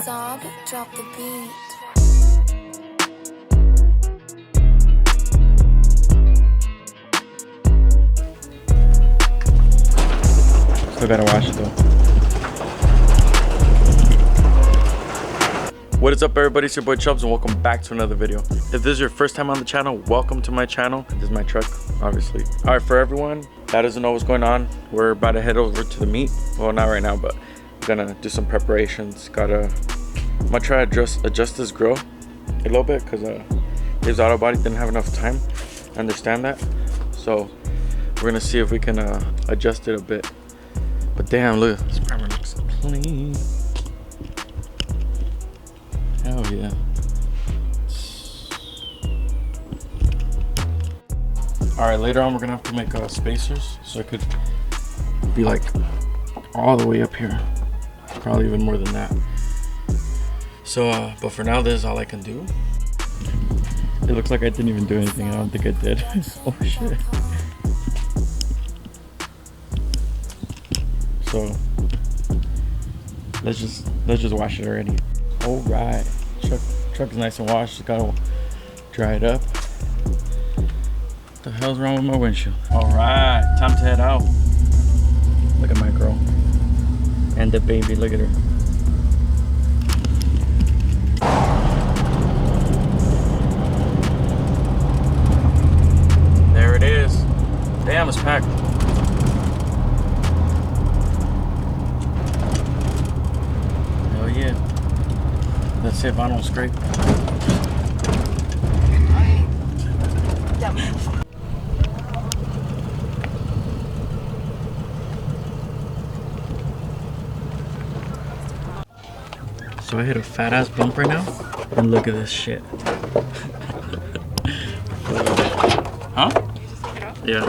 Sob, drop the beat. Still gotta wash it though. What is up, everybody? It's your boy Chubbs and welcome back to another video. If this is your first time on the channel, welcome to my channel. This is my truck, obviously. All right, for everyone that doesn't know what's going on, we're about to head over to the meet. Well, not right now, but gonna do some preparations. I'm gonna try to adjust this grill a little bit because his auto body didn't have enough time. I understand that. So we're gonna see if we can adjust it a bit. But damn, look, this primer looks clean. Hell yeah. All right, later on we're gonna have to make spacers so it could be like all the way up here. Probably even more than that. So, but for now, this is all I can do. It looks like I didn't even do anything. I don't think I did. Oh shit. So let's just wash it already. All right, truck is nice and washed. Just gotta dry it up. What the hell's wrong with my windshield? All right, time to head out. Look at my girl and the baby. Look at her. There it is. Damn, it's packed. Hell yeah. Let's see if I don't scrape. So I hit a fat ass bump right now, and look at this shit. Huh? Yeah.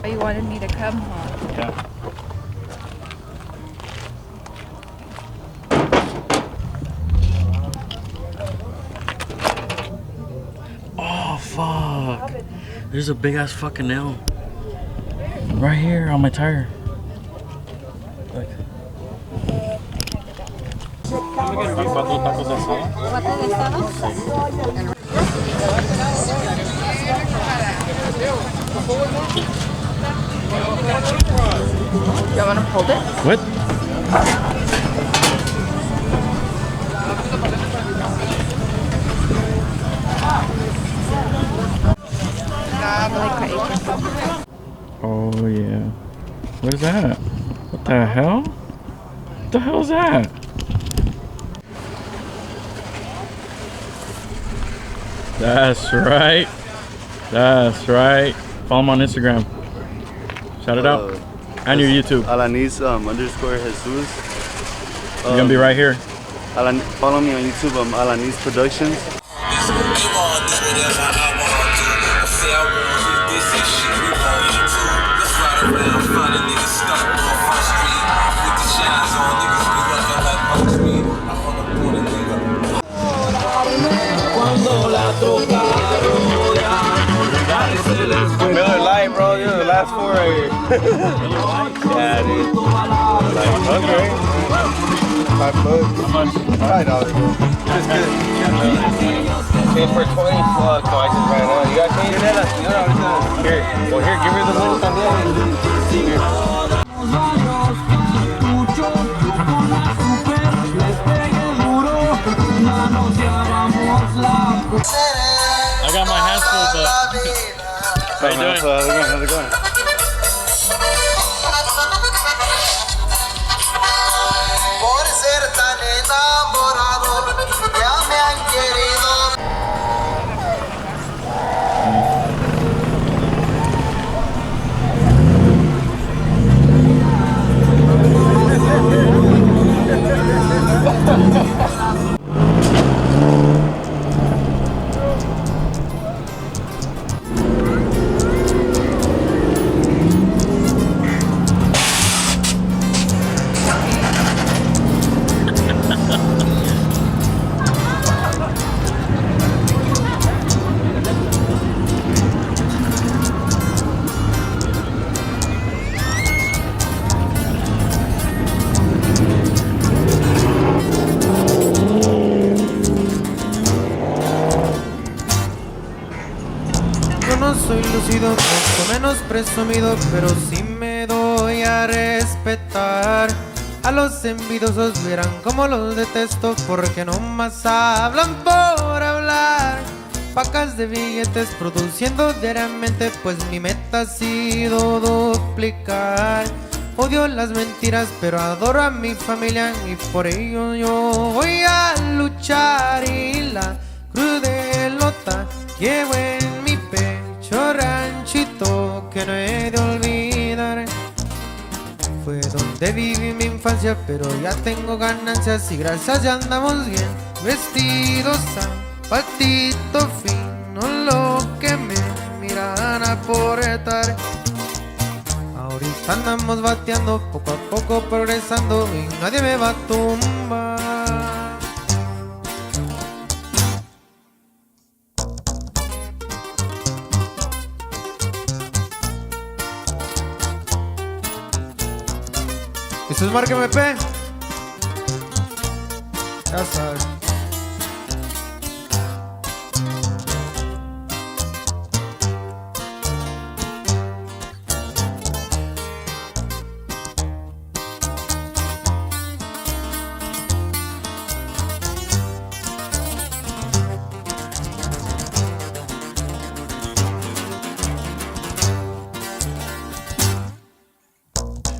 Oh, you wanted me to come, huh? Yeah. Oh fuck! There's a big ass fucking nail right here on my tire. Like. You want to hold it? What? Oh yeah. What is that? What the hell? What the hell is that? That's right. That's right. Follow him on Instagram. Shout it out. And your YouTube. Alanis _Jesus. You're gonna be right here. Follow me on YouTube. Alanis Productions. Miller Lite, bro. You're the last four right here. Yeah, dude. Like, okay. $5. How much? $5, bro. Just good. Okay, for 20, fuck, no, I just ran out. You got change? Here. Well, here, give her the money también. Here. I got my hands full, but how you doing? How's it going? soy lucido, mucho menos presumido, pero sí me doy a respetar. A los envidiosos verán como los detesto, porque no más hablan por hablar. Pacas de billetes produciendo diariamente, pues mi meta ha sido duplicar. Odio las mentiras, pero adoro a mi familia, y por ello yo voy a luchar. Y la cruz de lota llevo en mi pecho, ranchito que no he de olvidar. Fue donde viví mi infancia, pero ya tengo ganancias y gracias ya andamos bien vestidos, zapatito fino, lo que me miran aportar. Ahorita andamos bateando, poco a poco progresando y nadie me va a tumbar. Esto es Marca MP. Ya sabes.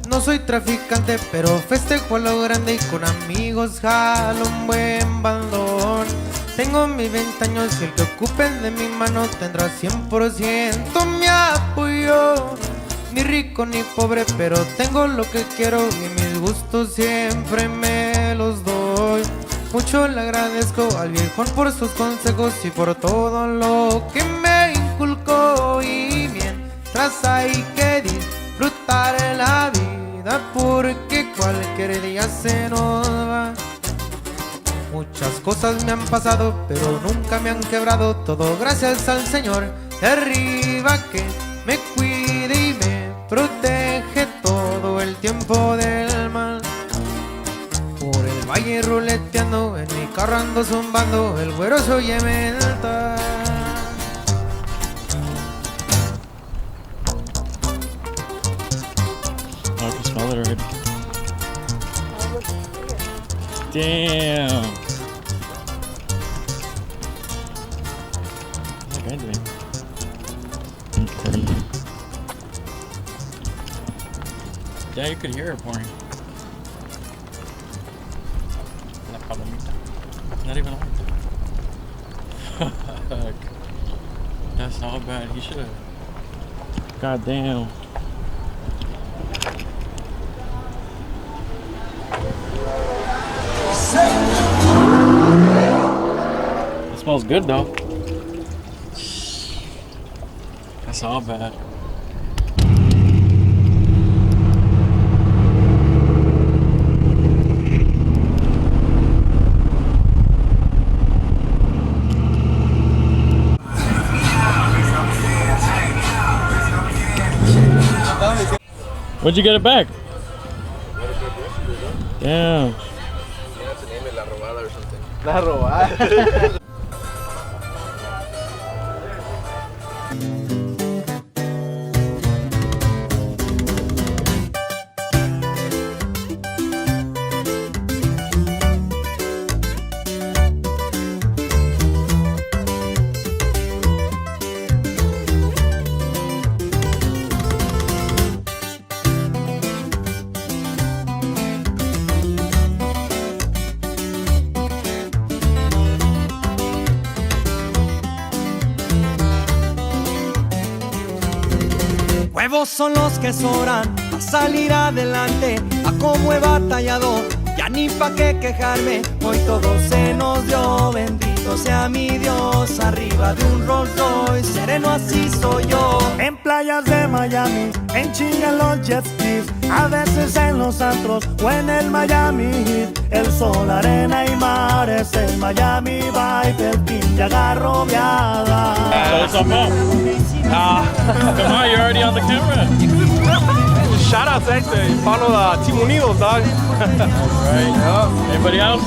No soy traficante, pero festejo a lo grande y con amigos jalo un buen baldón. Tengo mis 20 años y el que ocupen de mi mano tendrá 100% mi apoyo. Ni rico ni pobre, pero tengo lo que quiero y mis gustos siempre me los doy. Mucho le agradezco al viejón por sus consejos y por todo lo que me inculcó. Y mientras hay que disfrutar la vida, porque cualquier día se nos va. Muchas cosas me han pasado, pero nunca me han quebrado. Todo gracias al Señor de arriba, que me cuide y me protege todo el tiempo del mal. Por el valle ruleteando, en mi carro ando zumbando, el güero se oye mentar. I can smell it already. Damn. What's that guy doing? Yeah, you could hear it pouring. La palomita. Not even on. Fuck. That's all bad. He should have. God damn. It smells good though. That's all bad. When'd you get it back? Damn. La robada or something. La robada. Huevos son los que sobran a salir adelante. A como he batallado, ya ni pa' qué quejarme. Hoy todo se nos dio, bendito sea mi Dios. Arriba de un Rolls Royce, sereno así soy yo. En playas de Miami, en chinga los jet skis, a veces en los antros o en el Miami Heat. El sol, arena y mar es el Miami Vibe, el team de agarrobeada. What's up, Mom? Come on, you're already on the camera. Shout out to Hector. Follow Team Unidos, dog. Right. Anybody else?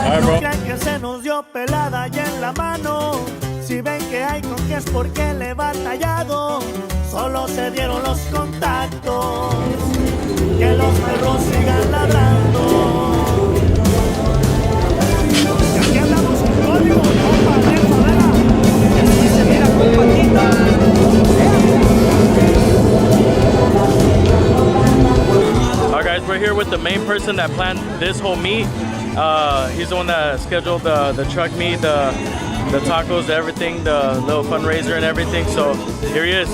Alright, bro. Crean que se nos dio pelada y en la mano. Si ven que hay con que es porque le he batallado. Solo se dieron los contactos. Que los perros sigan ladrando. Y aquí andamos en código, compa, de favela. Y así se mira con patita. Alright guys, we're here with the main person that planned this whole meet. He's the one that scheduled the truck meet, the tacos, everything, the little fundraiser and everything. So here he is.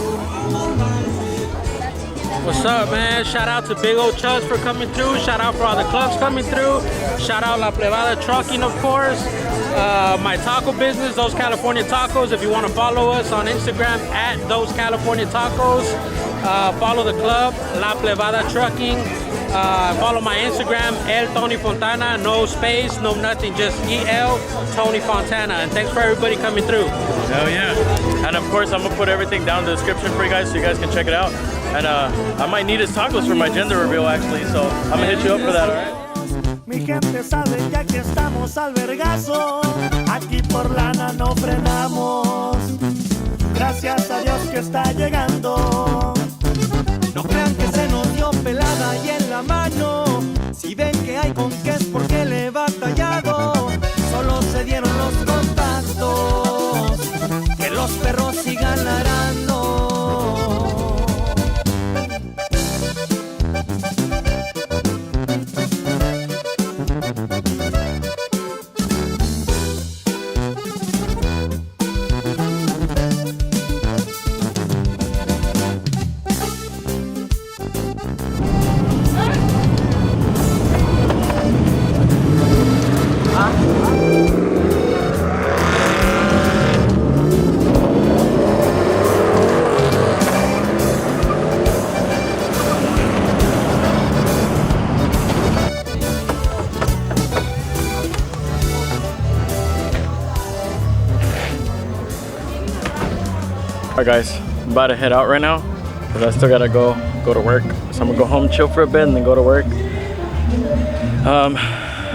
What's up, man? Shout out to Big Old Chugs for coming through. Shout out for all the clubs coming through. Shout out La Plebada Trucking, of course. My taco business, Those California Tacos. If you want to follow us on Instagram at Those California Tacos. Follow the club, La Plebada Trucking. Follow my Instagram, El Tony Fontana. No space, no nothing, just EL Tony Fontana. And thanks for everybody coming through. Hell yeah. And of course, I'm going to put everything down in the description for you guys so you guys can check it out. And I might need his tacos for my gender reveal actually, so I'm gonna hit you up for that, alright? Mi gente sabe ya que estamos al vergazo. Aquí por lana no frenamos. Gracias a Dios que está llegando. No crean que se nos dio pelada y en la mano. Si ven que hay con qué es porque le he batallado. Solo se dieron los contactos. Que los perros sigan ladrando. Alright guys, I'm about to head out right now because I still gotta go to work. So I'm gonna go home, chill for a bit, and then go to work.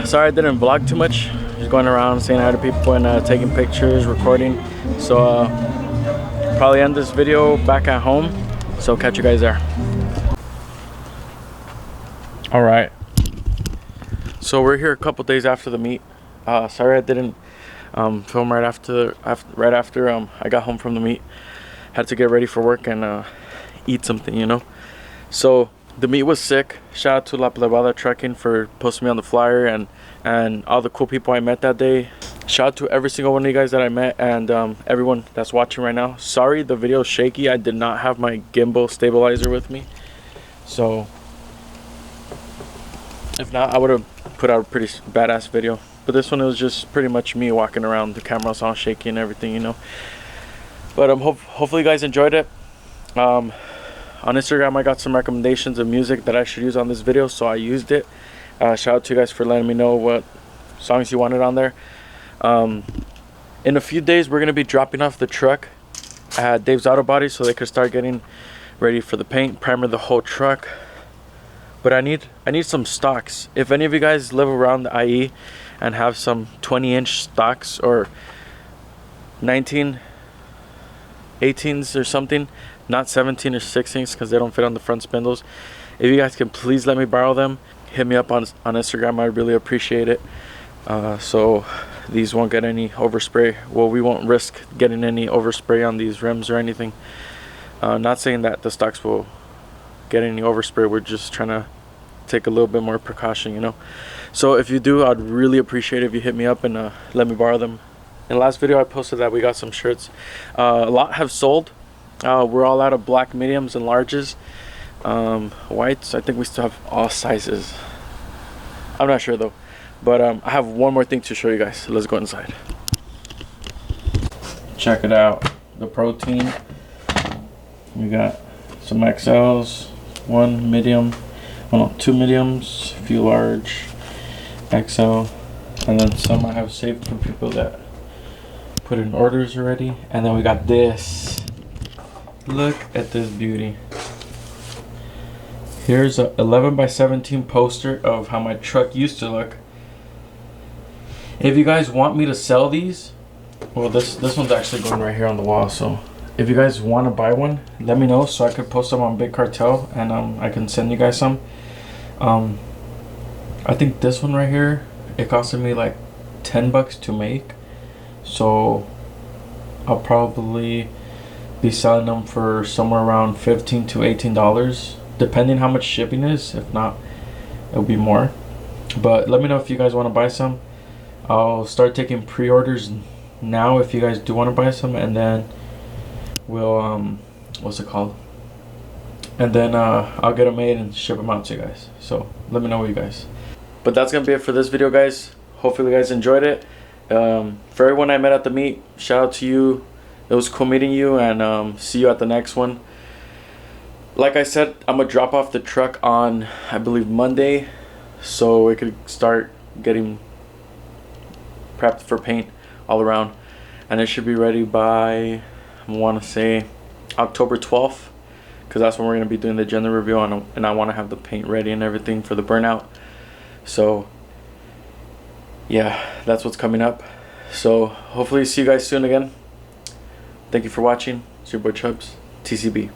Sorry I didn't vlog too much. Just going around saying hi to people and taking pictures, recording. So probably end this video back at home. So catch you guys there. Alright. So we're here a couple days after the meet. Sorry I didn't film right after I got home from the meet. Had to get ready for work and eat something, you know. So the meet was sick. Shout out to La Plebada Trucking for posting me on the flyer and all the cool people I met that day. Shout out to every single one of you guys that I met and everyone that's watching right now. Sorry the video is shaky. I did not have my gimbal stabilizer with me. So if not, I would have put out a pretty badass video. But this one, it was just pretty much me walking around. The camera was all shaky and everything, you know. But hopefully you guys enjoyed it. On Instagram, I got some recommendations of music that I should use on this video, so I used it. Shout out to you guys for letting me know what songs you wanted on there. In a few days, we're going to be dropping off the truck at Dave's Auto Body so they could start getting ready for the paint, primer the whole truck. But I need some stocks. If any of you guys live around the IE and have some 20-inch stocks or 18s or something, not 17 or 16s because they don't fit on the front spindles. If you guys can please let me borrow them, hit me up on Instagram. I really appreciate it. So these won't get any overspray. Well, we won't risk getting any overspray on these rims or anything. Not saying that the stocks will get any overspray. We're just trying to take a little bit more precaution, you know. So if you do, I'd really appreciate it if you hit me up and let me borrow them. In the last video I posted that we got some shirts. A lot have sold. We're all out of black mediums and larges. Whites, I think we still have all sizes. I'm not sure though. But I have one more thing to show you guys. Let's go inside. Check it out. The protein. We got some XLs, one medium, well, no, two mediums, a few large, XL, and then some I have saved for people that put in orders already. And then we got this. Look at this beauty. Here's a 11 by 17 poster of how my truck used to look. If you guys want me to sell these, well, this one's actually going right here on the wall, so if you guys want to buy one, let me know so I could post them on Big Cartel, and I can send you guys some. I think this one right here, it costed me like $10 to make, so I'll probably be selling them for somewhere around $15 to $18, depending how much shipping is. If not, it'll be more. But let me know if you guys want to buy some. I'll start taking pre-orders now if you guys do want to buy some, and then we'll what's it called, and then I'll get them made and ship them out to you guys. So let me know what you guys. But that's gonna be it for this video, guys. Hopefully you guys enjoyed it. For everyone I met at the meet, shout out to you. It was cool meeting you, and see you at the next one. Like I said, I'm gonna drop off the truck on, I believe, Monday, so we could start getting prepped for paint all around, and it should be ready by, I want to say, October 12th, because that's when we're going to be doing the gender reveal, and I want to have the paint ready and everything for the burnout. So yeah, that's what's coming up. So hopefully see you guys soon again. Thank you for watching. It's your boy Chubbs, TCB.